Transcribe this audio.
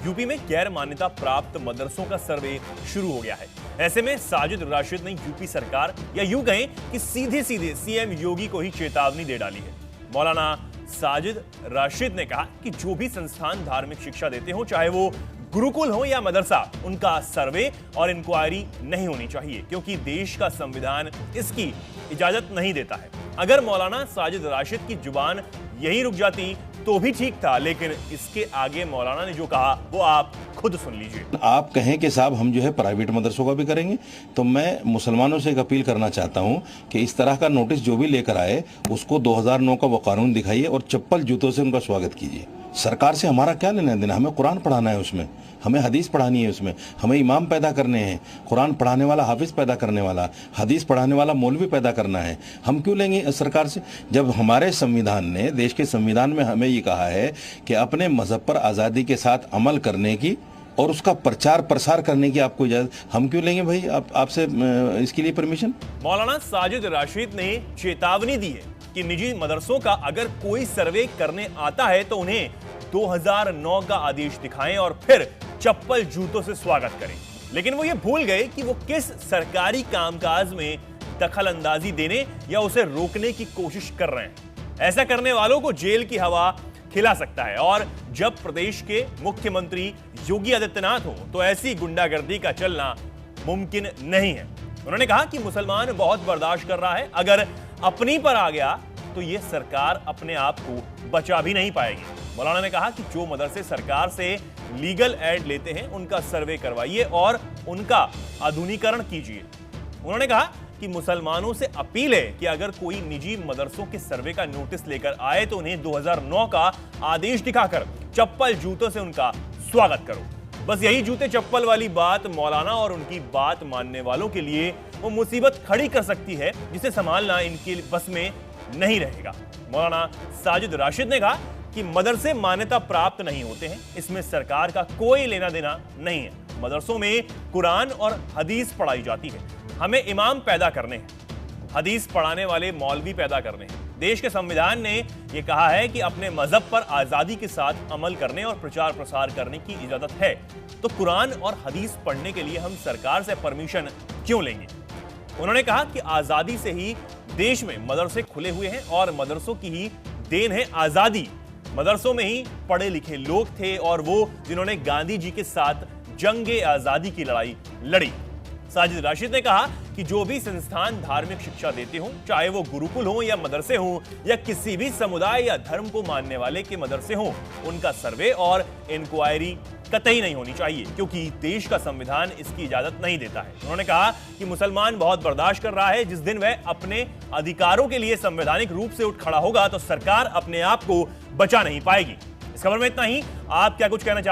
UP में गैर मान्यता प्राप्त मदरसों का सर्वे शुरू हो गया है। ऐसे में साजिद राशिद ने यूपी सरकार या यूं कहें कि सीधे सीधे सीएम योगी को ही चेतावनी दे डाली है। मौलाना साजिद राशिद ने कहा कि जो भी संस्थान धार्मिक शिक्षा देते हो, चाहे वो गुरुकुल हो या मदरसा, उनका सर्वे और इंक्वायरी नहीं होनी चाहिए, क्योंकि देश का संविधान इसकी इजाजत नहीं देता है। अगर मौलाना साजिद राशिद की जुबान यही रुक जाती तो भी ठीक था, लेकिन इसके आगे मौलाना ने जो कहा वो आप खुद सुन लीजिए। आप कहें कि साहब हम जो है प्राइवेट मदरसों का भी करेंगे, तो मैं मुसलमानों से एक अपील करना चाहता हूं कि इस तरह का नोटिस जो भी लेकर आए उसको 2009 का वो कानून दिखाइए और चप्पल जूतों से उनका स्वागत कीजिए। सरकार से हमारा क्या लेना देना, हमें कुरान पढ़ाना है, उसमें हमें हदीस पढ़ानी है, उसमें हमें इमाम पैदा करने हैं, कुरान पढ़ाने वाला हाफिज पैदा करने वाला, हदीस पढ़ाने वाला मौलवी पैदा करना है। हम क्यों लेंगे सरकार से, जब हमारे संविधान ने, देश के संविधान में हमें ये कहा है कि अपने मजहब पर आज़ादी के साथ अमल करने की और उसका प्रचार प्रसार करने की आपको इजाजत, हम क्यों लेंगे भाई आपसे इसके लिए परमिशन। मौलाना साजिद राशिद ने चेतावनी दी है कि निजी मदरसों का अगर कोई सर्वे करने आता है तो उन्हें 2009 का आदेश दिखाएं और फिर चप्पल जूतों से स्वागत करें। लेकिन वो ये भूल गए कि वो किस सरकारी कामकाज में दखल अंदाजी देने या उसे रोकने की कोशिश कर रहे हैं। ऐसा करने वालों को जेल की हवा खिला सकता है, और जब प्रदेश के मुख्यमंत्री योगी आदित्यनाथ हो तो ऐसी गुंडागर्दी का चलना मुमकिन नहीं है। उन्होंने कहा कि मुसलमान बहुत बर्दाश्त कर रहा है, अगर अपनी पर आ गया तो ये सरकार अपने आप को बचा भी नहीं पाएगी। मौलाना ने कहा कि जो मदरसे सरकार से लीगल एड लेते हैं उनका सर्वे करवाइए और उनका आधुनिकीकरण कीजिए। उन्होंने कहा कि मुसलमानों से अपील है कि अगर कोई निजी मदरसों के सर्वे का नोटिस लेकर आए तो उन्हें 2009 का आदेश दिखाकर चप्पल जूतों से उनका स्वागत करो। बस यही जूते चप्पल वाली बात मौलाना और उनकी बात मानने वालों के लिए वो मुसीबत खड़ी कर सकती है जिसे संभालना इनके बस में नहीं रहेगा। मौलाना साजिद राशिद ने कहा कि मदरसे मान्यता प्राप्त नहीं होते हैं, इसमें सरकार का कोई लेना देना नहीं है। मदरसों में कुरान और हदीस पढ़ाई जाती है, हमें इमाम पैदा करने हैं, हदीस पढ़ाने वाले मौलवी पैदा करने हैं। देश के संविधान ने यह कहा है कि अपने मजहब पर आजादी के साथ अमल करने और प्रचार प्रसार करने की इजाजत है, तो कुरान और हदीस पढ़ने के लिए हम सरकार से परमिशन क्यों लेंगे। उन्होंने कहा कि आजादी से ही देश में मदरसे खुले हुए हैं और मदरसों की ही देन है आजादी। मदरसों में ही पढ़े लिखे लोग थे और वो जिन्होंने गांधी जी के साथ जंगे आजादी की लड़ाई लड़ी। साजिद राशिद ने कहा कि जो भी संस्थान धार्मिक शिक्षा देते हों, चाहे वो गुरुकुल हो या मदरसे हों या किसी भी समुदाय या धर्म को मानने वाले के मदरसे हों, उनका सर्वे और इंक्वायरी कतई नहीं होनी चाहिए, क्योंकि देश का संविधान इसकी इजाजत नहीं देता है। उन्होंने कहा कि मुसलमान बहुत बर्दाश्त कर रहा है, जिस दिन वह अपने अधिकारों के लिए संवैधानिक रूप से उठ खड़ा होगा तो सरकार अपने आप को बचा नहीं पाएगी। इस खबर में इतना ही। आप क्या कुछ कहना चाहते हैं?